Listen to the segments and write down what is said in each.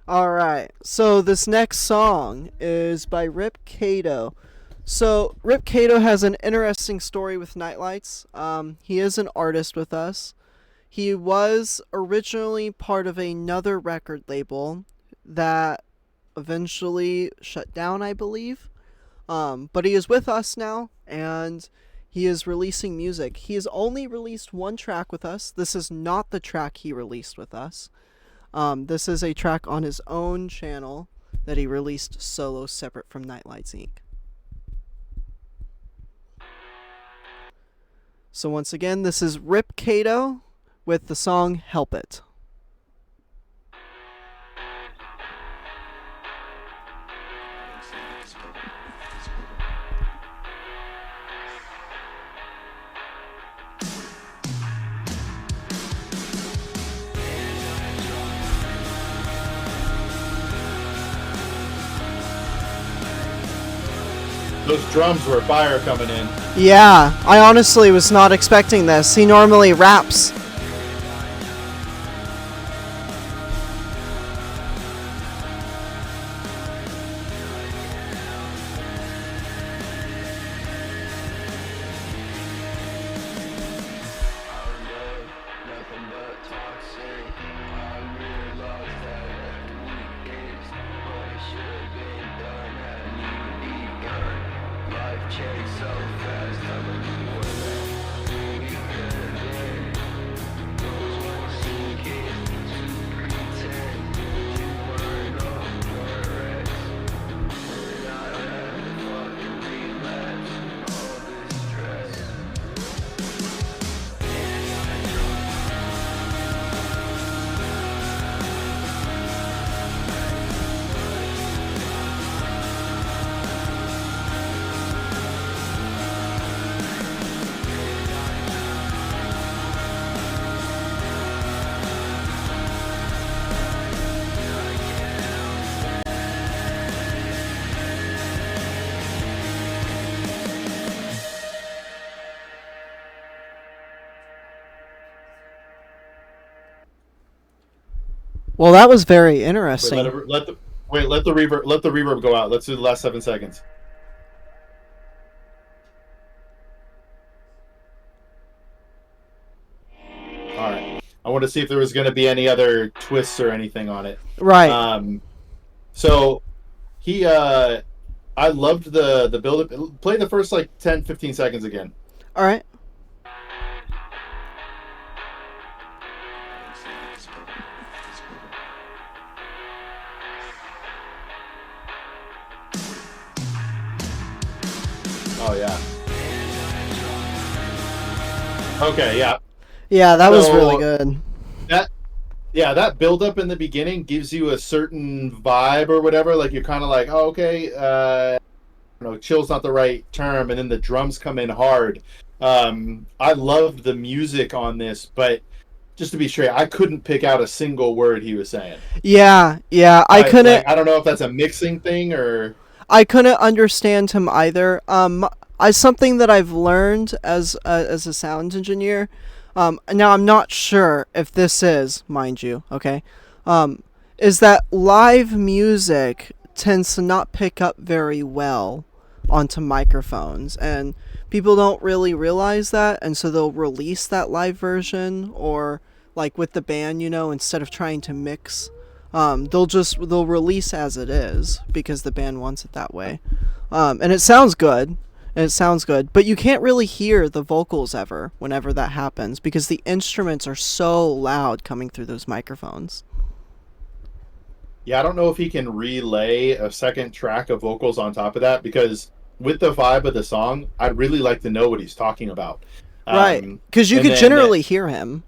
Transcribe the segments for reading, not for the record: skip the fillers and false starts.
Alright, so this next song is by RIPKaito. So, RIPKaito has an interesting story with Nightlights. He is an artist with us. He was originally part of another record label that eventually shut down, I believe. But he is with us now, and he is releasing music. He has only released one track with us. This is not the track he released with us. This is a track on his own channel that he released solo, separate from NightLights Inc. So once again, this is RIPKaito with the song Help It. Those drums were fire coming in. Yeah, I honestly was not expecting this. He normally raps. Well, that was very Wait, interesting. let the reverb go out. Let's do the last 7 seconds. All right. I want to see if there was going to be any other twists or anything on it. Right. So he I loved the build up. Play the first like 10 15 seconds again. All right. Oh yeah. Okay, yeah. Yeah, that was really So good. that that build up in the beginning gives you a certain vibe or whatever. Like you're kind of like, oh, okay, chill's not the right term, and then the drums come in hard. I loved the music on this, but just to be straight, I couldn't pick out a single word he was saying. Yeah, yeah. I couldn't. I don't know if that's a mixing thing or. I couldn't understand him either. I something that I've learned as a sound engineer. Now I'm not sure if this is, mind you, okay, is that live music tends to not pick up very well onto microphones, and people don't really realize that, and so they'll release that live version, or like with the band, instead of trying to mix, they'll release as it is because the band wants it that way, and it sounds good. And it sounds good, but you can't really hear the vocals ever whenever that happens because the instruments are so loud coming through those microphones. Yeah, I don't know if he can relay a second track of vocals on top of that because with the vibe of the song, I'd really like to know what he's talking about. Right, because you And could then generally hear him,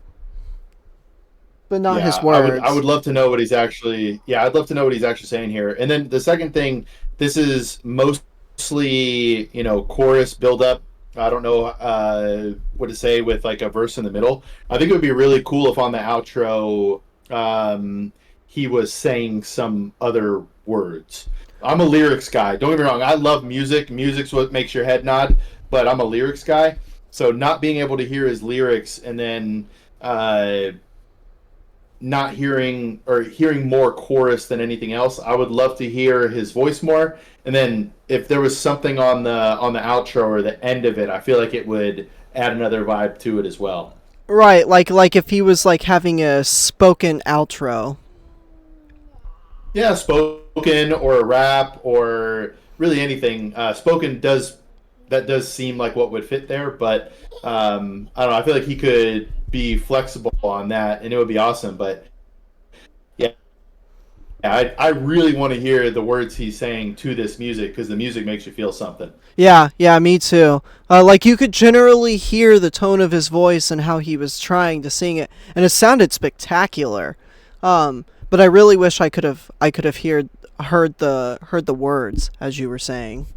but not his yeah, I would words. love to know what he's actually I'd love to know what he's actually saying here. And then the second thing, this is mostly, chorus build up. I don't know what to say with like a verse in the middle. I think it would be really cool if on the outro he was saying some other words. I'm a lyrics guy. Don't get me wrong. I love music. Music's what makes your head nod, but I'm a lyrics guy. So not being able to hear his lyrics and then not hearing or hearing more chorus than anything else. I would love to hear his voice more. And then if there was something on the outro or the end of it, I feel like it would add another vibe to it as well. Right, like if he was like having a spoken outro. Yeah, spoken or a rap or really anything. Spoken does that does seem like what would fit there, but I don't know. I feel like he could be flexible on that, and it would be awesome. But yeah, I really want to hear the words he's saying to this music because the music makes you feel something. Yeah, yeah, me too. Like you could generally hear the tone of his voice and how he was trying to sing it, and it sounded spectacular. But I really wish I could have heard the words as you were saying.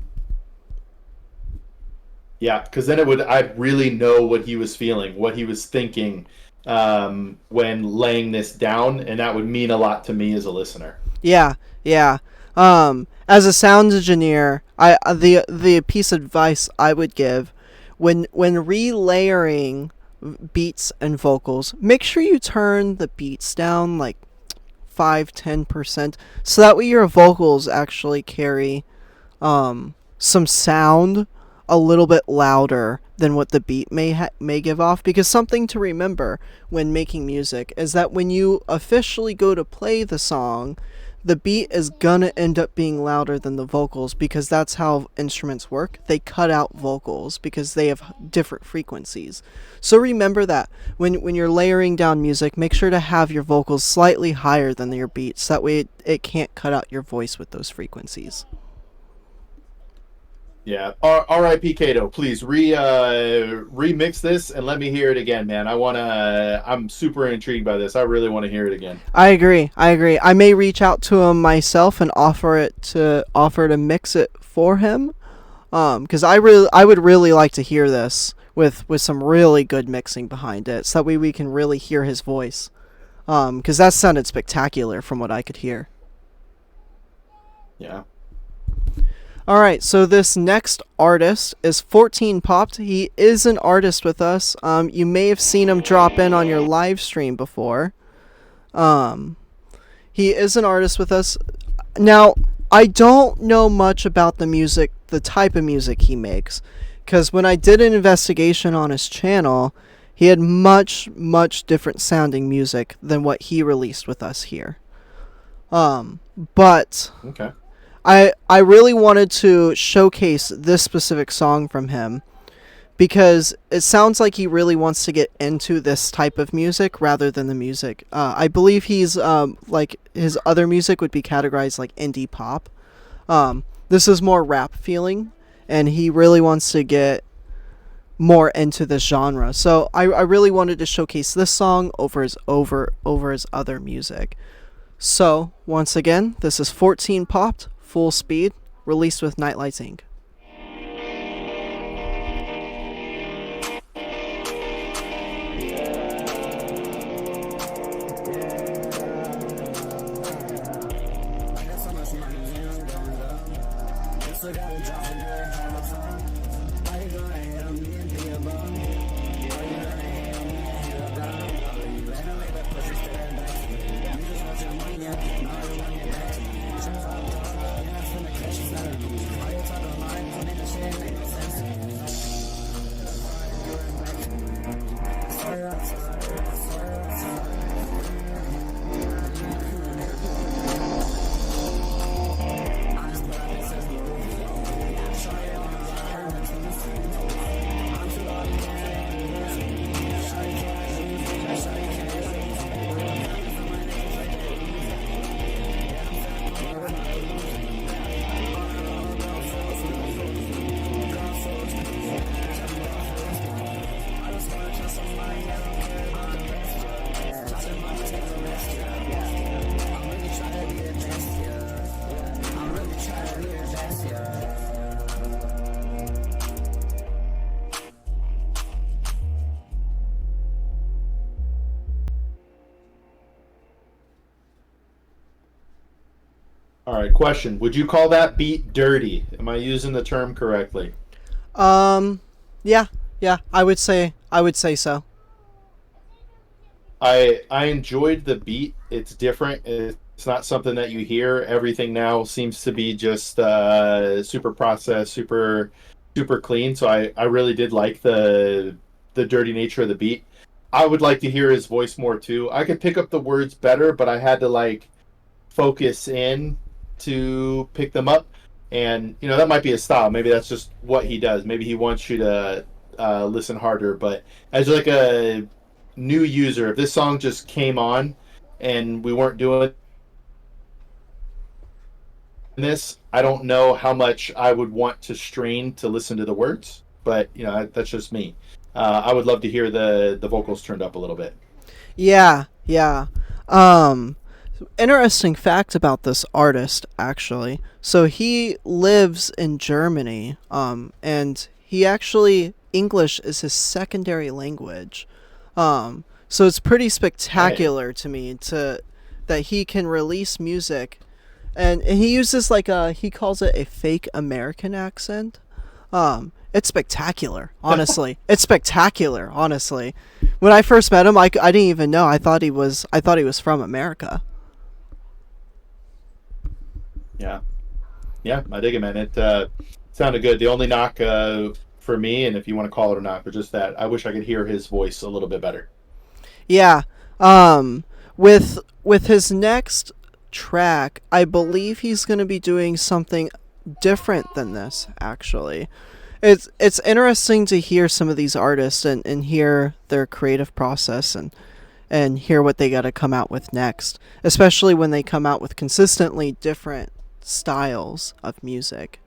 Yeah, because then it would I'd really know what he was feeling, what he was thinking when laying this down, and that would mean a lot to me as a listener. Yeah, yeah. As a sound engineer, the piece of advice I would give when relayering beats and vocals, make sure you turn the beats down like 5-10%, so that way your vocals actually carry some sound a little bit louder than what the beat may give off. Because something to remember when making music is that when you officially go to play the song, the beat is gonna end up being louder than the vocals, because that's how instruments work. They cut out vocals because they have different frequencies. So remember that when you're layering down music, make sure to have your vocals slightly higher than your beats. That way it can't cut out your voice with those frequencies. Yeah. RIPKaito, please remix this and let me hear it again, man. I'm super intrigued by this. I really want to hear it again. I agree. I agree. I may reach out to him myself and offer to mix it for him. Because I would really like to hear this with some really good mixing behind it, so that way we can really hear his voice. Because that sounded spectacular from what I could hear. Yeah. All right, so this next artist is 14 Popped. He is an artist with us. You may have seen him drop in on your live stream before. Um, he is an artist with us. Now, I don't know much about the music, the type of music he makes, because when I did an investigation on his channel, he had much different sounding music than what he released with us here. But Okay. I really wanted to showcase this specific song from him because it sounds like he really wants to get into this type of music rather than the music. I believe he's like his other music would be categorized like indie pop. This is more rap feeling, and he really wants to get more into this genre. So I really wanted to showcase this song over his other music. So once again, this is 14 Popped, Full Speed, released with NightLights Inc. All right, question. Would you call that beat dirty? Am I using the term correctly? Um, yeah, yeah, I would say so. I enjoyed the beat. It's different. It's not something that you hear. Everything now seems to be just super processed, super clean. So I really did like the dirty nature of the beat. I would like to hear his voice more too. I could pick up the words better, but I had to like focus in to pick them up. And that might be a style. Maybe that's just what he does. Maybe he wants you to listen harder. But as like a new user, if this song just came on and we weren't doing this, I don't know how much I would want to strain to listen to the words. But that's just me. I would love to hear the vocals turned up a little bit. Yeah, yeah. Um, Interesting fact about this artist, actually. So he lives in Germany, and he actually English is his secondary language. So it's pretty Hey, spectacular to me to that he can release music, and he uses like a he calls it a fake American accent. It's spectacular, honestly. It's spectacular, honestly. When I first met him, I didn't even know. I thought he was from America. yeah, yeah, I dig it, man. It sounded good. The only knock for me, and if you want to call it a knock, but just that, I wish I could hear his voice a little bit better. Yeah. Um with his next track, I believe he's going to be doing something different than this actually. It's interesting to hear some of these artists and hear their creative process and hear what they got to come out with next, especially when they come out with consistently different styles of music.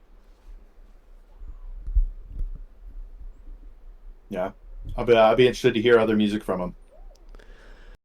Yeah, I'll be interested to hear other music from him.